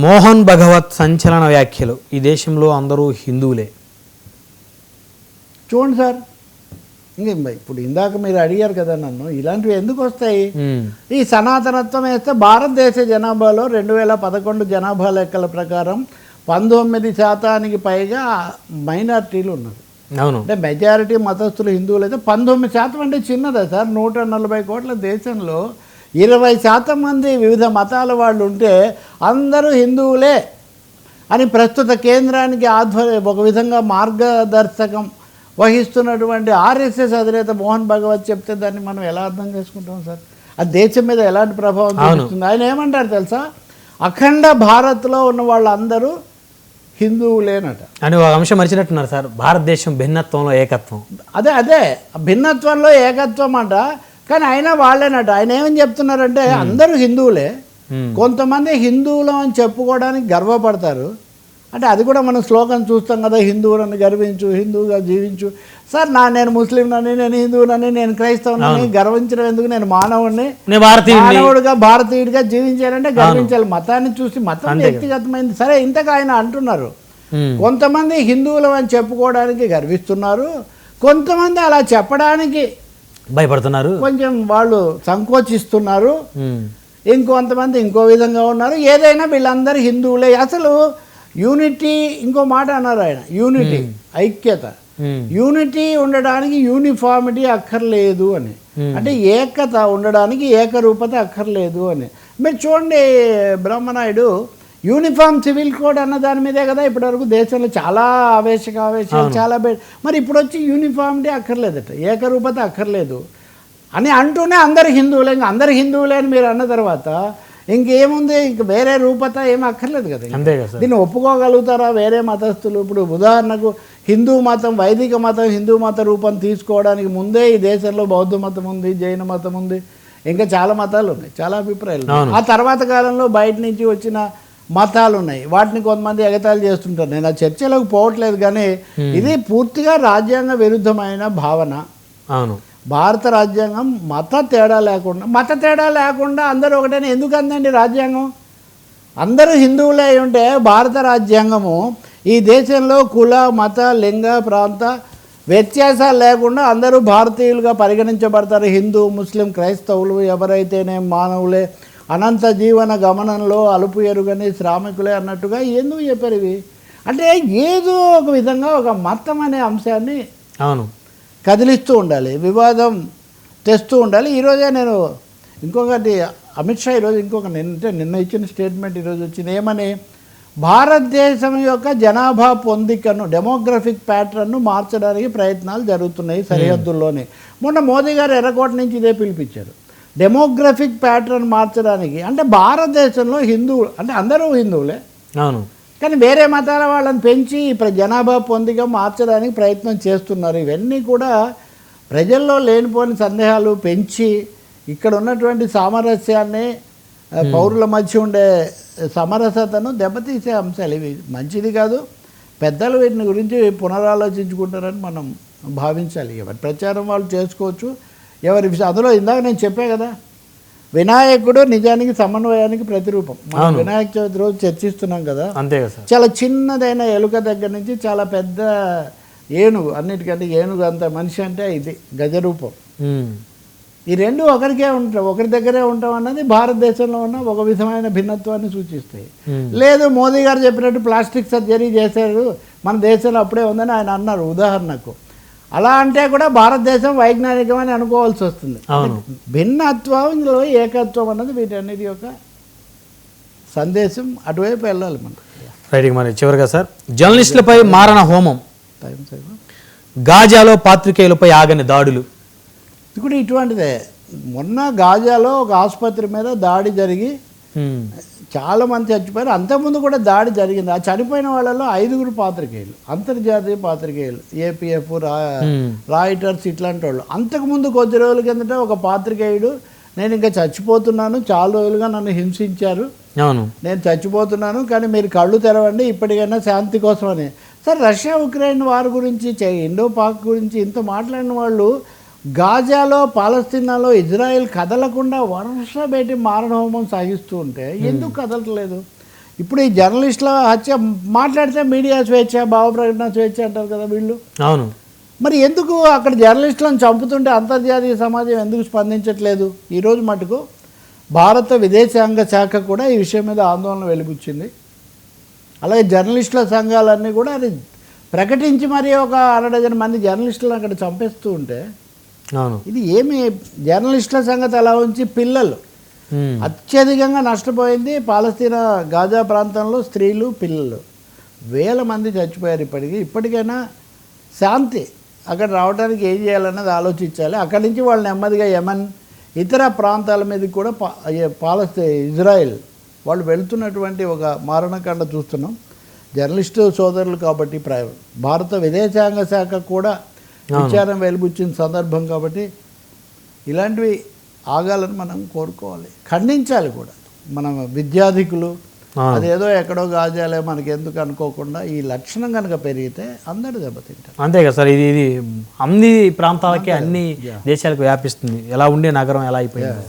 మోహన్ భగవత్ సంచలన వ్యాఖ్యలు. ఈ దేశంలో అందరూ హిందువులే. చూడండి సార్, ఇప్పుడు ఇందాక మీరు అడిగారు కదా నన్ను, ఇలాంటివి ఎందుకు వస్తాయి? ఈ సనాతనత్వం వేస్తే భారతదేశ జనాభాలో 2011 జనాభా లెక్కల ప్రకారం 19% పైగా మైనారిటీలు ఉన్నారు. అవును, అంటే మెజారిటీ మతస్థులు హిందువులు అయితే 19% అంటే చిన్నదా సార్? 140 కోట్ల దేశంలో 20% మంది వివిధ మతాల వాళ్ళు ఉంటే అందరూ హిందువులే అని ప్రస్తుత కేంద్రానికి ఒక విధంగా మార్గదర్శకం వహిస్తున్నటువంటి ఆర్ఎస్ఎస్ అధినేత మోహన్ భగవత్ చెప్తే దాన్ని మనం ఎలా అర్థం చేసుకుంటాం సార్? అది దేశం మీద ఎలాంటి ప్రభావం చూపిస్తుంది? ఆయన ఏమంటారు తెలుసా? అఖండ భారత్లో ఉన్న వాళ్ళందరూ హిందువులేనట అని ఒక అంశం మర్చినట్టున్నారు సార్. భారతదేశం భిన్నత్వంలో ఏకత్వం. అదే భిన్నత్వంలో ఏకత్వం అంట. కానీ అయినా వాళ్ళేనట. ఆయన ఏమని చెప్తున్నారంటే అందరూ హిందువులే, కొంతమంది హిందువులు అని చెప్పుకోవడానికి గర్వపడతారు. అంటే అది కూడా మనం శ్లోకం చూస్తాం కదా, హిందువులను గర్వించు, హిందువుగా జీవించు. సార్ నేను ముస్లింనని, నేను హిందువునని, నేను క్రైస్తవునని గర్వించడం ఎందుకు? నేను మానవుడిని, మానవుడిగా భారతీయుడిగా జీవించాలంటే గర్వించాలి. మతాన్ని చూసి మతం వ్యక్తిగతమైంది. సరే, ఇంతగా ఆయన అంటున్నారు కొంతమంది హిందువులు అని చెప్పుకోవడానికి గర్విస్తున్నారు, కొంతమంది అలా చెప్పడానికి భయపడుతున్నారు, కొంచెం వాళ్ళు సంకోచిస్తున్నారు, ఇంకొంతమంది ఇంకో విధంగా ఉన్నారు. ఏదైనా వీళ్ళందరూ హిందువులే. అసలు యూనిటీ, ఇంకో మాట అన్నారు ఆయన, యూనిటీ, ఐక్యత. యూనిటీ ఉండడానికి యూనిఫార్మిటీ అక్కర్లేదు అని, అంటే ఏకత ఉండడానికి ఏకరూపత అక్కర్లేదు అని. మీరు చూడండి, బ్రహ్మనాయుడు యూనిఫామ్ సివిల్ కోడ్ అన్న దాని మీదే కదా ఇప్పటివరకు దేశంలో చాలా ఆవేశాలు చాలా మరి ఇప్పుడు వచ్చి యూనిఫామిటీ అక్కర్లేదట, ఏకరూపత అక్కర్లేదు అని అంటూనే అందరు హిందువులే. ఇంకా అందరు హిందువులే అని మీరు అన్న తర్వాత ఇంకేముంది? ఇంక వేరే రూపత ఏమి అక్కర్లేదు కదా. దీన్ని ఒప్పుకోగలుగుతారా వేరే మతస్థులు? ఇప్పుడు ఉదాహరణకు హిందూ మతం, వైదిక మతం హిందూ మత రూపం తీసుకోవడానికి ముందే ఈ దేశంలో బౌద్ధ మతం ఉంది, జైన మతం ఉంది, ఇంకా చాలా మతాలు ఉన్నాయి, చాలా అభిప్రాయాలు. ఆ తర్వాత కాలంలో బయట నుంచి వచ్చిన మతాలు ఉన్నాయి, వాటిని కొంతమంది ఎగతాళి చేస్తుంటారు. నేను ఆ చర్చలోకి పోవట్లేదు, కానీ ఇది పూర్తిగా రాజ్యాంగ విరుద్ధమైన భావన. అవును, భారత రాజ్యాంగం మత తేడా లేకుండా అందరూ ఒకటేనే ఎందుకు అందండి రాజ్యాంగం? అందరూ హిందువులే అయి ఉంటే భారత రాజ్యాంగము ఈ దేశంలో కుల, మత, లింగ, ప్రాంత వ్యత్యాసాలు లేకుండా అందరూ భారతీయులుగా పరిగణించబడతారు. హిందూ, ముస్లిం, క్రైస్తవులు ఎవరైతేనే మానవులే, అనంత జీవన గమనంలో అలుపు ఎరుగని శ్రామికులే అన్నట్టుగా ఎందుకు చెప్పారు ఇవి? అంటే ఏదో ఒక విధంగా ఒక మతం అనే అంశాన్ని కదిలిస్తూ ఉండాలి, వివాదం తెస్తూ ఉండాలి. ఈరోజే నేను ఇంకొకటి, అమిత్ షా ఈరోజు నిన్న ఇచ్చిన స్టేట్మెంట్ ఈరోజు వచ్చింది. ఏమని? భారతదేశం యొక్క జనాభా పొందికను, డెమోగ్రఫిక్ ప్యాటర్న్ను మార్చడానికి ప్రయత్నాలు జరుగుతున్నాయి సరిహద్దుల్లోనే. మొన్న మోదీ గారు ఎర్రకోట నుంచి ఇదే పిలిపించారు, డెమోగ్రఫిక్ ప్యాటర్న్ మార్చడానికి. అంటే భారతదేశంలో హిందువులు అంటే అందరూ హిందువులే, అవును, కానీ వేరే మతాల వాళ్ళని పెంచి జనాభా పొందిక మార్చడానికి ప్రయత్నం చేస్తున్నారు. ఇవన్నీ కూడా ప్రజల్లో లేనిపోని సందేహాలు పెంచి ఇక్కడ ఉన్నటువంటి సామరస్యాన్ని, పౌరుల మధ్య ఉండే సమరసతను దెబ్బతీసే అంశాలు. ఇవి మంచిది కాదు. పెద్దలు వీటిని గురించి పునరాలోచించుకుంటారని మనం భావించాలి. ఎవరి ప్రచారం వాళ్ళు చేసుకోవచ్చు, ఎవరి అందులో ఇందాక నేను చెప్పే కదా, వినాయకుడు నిజానికి సమన్వయానికి ప్రతిరూపం. మనం వినాయక చవితి రోజు చర్చిస్తున్నాం కదా, అంతే కదా. చాలా చిన్నదైన ఎలుక దగ్గర నుంచి చాలా పెద్ద ఏనుగు, అన్నిటికంటే ఏనుగు అంత మనిషి అంటే ఇది గజరూపం. ఈ రెండు ఒకరి దగ్గరే ఉంటాం అన్నది భారతదేశంలో ఉన్న ఒక విధమైన భిన్నత్వాన్ని సూచిస్తాయి. లేదు, మోదీ గారు చెప్పినట్టు ప్లాస్టిక్ సర్జరీ చేశారు మన దేశంలో అప్పుడే ఉందని ఆయన అన్నారు ఉదాహరణకు. అలా అంటే కూడా భారతదేశం వైజ్ఞానికమని అనుకోవాల్సి వస్తుంది. భిన్నత్వంలో ఏకత్వం అన్నది వీటన్నిటి యొక్క సందేశం. అటువైపు వెళ్ళాలి మనం. రైట్. మరి చివరిగా సార్, జర్నలిస్టులపై మారణ హోమం, గాజాలో పాత్రికేయులపై ఆగని దాడులు. ఇది కూడా ఇటువంటిదే. మొన్న గాజాలో ఒక ఆసుపత్రి మీద దాడి జరిగి చాలా మంది చచ్చిపోయారు. అంతకుముందు కూడా దాడి జరిగింది. ఆ చనిపోయిన వాళ్ళలో 5 పాత్రికేయులు, అంతర్జాతీయ పాత్రికేయులు, ఏపీఎఫ్, రాయిటర్స్, ఇట్లాంటి వాళ్ళు. అంతకుముందు కొద్ది రోజుల కిందట ఒక పాత్రికేయుడు, నేను ఇంకా చచ్చిపోతున్నాను, చాలా రోజులుగా నన్ను హింసించారు, నేను చచ్చిపోతున్నాను, కానీ మీరు కళ్ళు తెరవండి ఇప్పటికైనా శాంతి కోసం అని. సార్, రష్యా ఉక్రెయిన్ వార్ గురించి, ఇండో పాక్ గురించి ఇంత మాట్లాడిన వాళ్ళు గాజాలో, పాలస్తీనాలో ఇజ్రాయెల్ కదలకుండా వరుస పెట్టి మారణహోమం సాగిస్తూ ఉంటే ఎందుకు కదలట్లేదు? ఇప్పుడు ఈ జర్నలిస్టుల హత్య మాట్లాడితే మీడియా స్వేచ్ఛ, భావ ప్రకటన స్వేచ్ఛ అంటారు కదా వీళ్ళు. అవును. మరి ఎందుకు అక్కడ జర్నలిస్టులను చంపుతుంటే అంతర్జాతీయ సమాజం ఎందుకు స్పందించట్లేదు? ఈరోజు మటుకు భారత విదేశాంగ శాఖ కూడా ఈ విషయం మీద ఆందోళన వెలిబుచ్చింది. అలాగే జర్నలిస్టుల సంఘాలన్నీ కూడా అది ప్రకటించి మరి ఒక 100 మంది జర్నలిస్టులను అక్కడ చంపేస్తూ ఉంటే అవును. ఇది ఏమి జర్నలిస్టుల సంగతి అలా ఉంచి పిల్లలు అత్యధికంగా నష్టపోయింది పాలస్తీనా గాజా ప్రాంతంలో స్త్రీలు, పిల్లలు వేల మంది చచ్చిపోయారు. ఇప్పటికైనా శాంతి అక్కడ రావడానికి ఏం చేయాలన్నది ఆలోచించాలి. అక్కడి నుంచి వాళ్ళు నెమ్మదిగా యమన్, ఇతర ప్రాంతాల మీద కూడా ఇజ్రాయెల్ వాళ్ళు వెళ్తున్నటువంటి ఒక మారణకాండ చూస్తున్నాం. జర్నలిస్టు సోదరులు కాబట్టి భారత విదేశాంగ శాఖ కూడా విచారం వెలుబుచ్చిన సందర్భం కాబట్టి ఇలాంటివి ఆగాలని మనం కోరుకోవాలి, ఖండించాలి కూడా. మన విద్యాధికులు అదేదో ఎక్కడో గాజాలే మనకి ఎందుకు అనుకోకుండా ఈ లక్షణం కనుక పెరిగితే అందరూ దెబ్బతింటారు. అంతే కదా సార్. ఇది అన్ని ప్రాంతాలకి, అన్ని దేశాలకు వ్యాపిస్తుంది. ఎలా ఉండే నగరం ఎలా అయిపోయింది.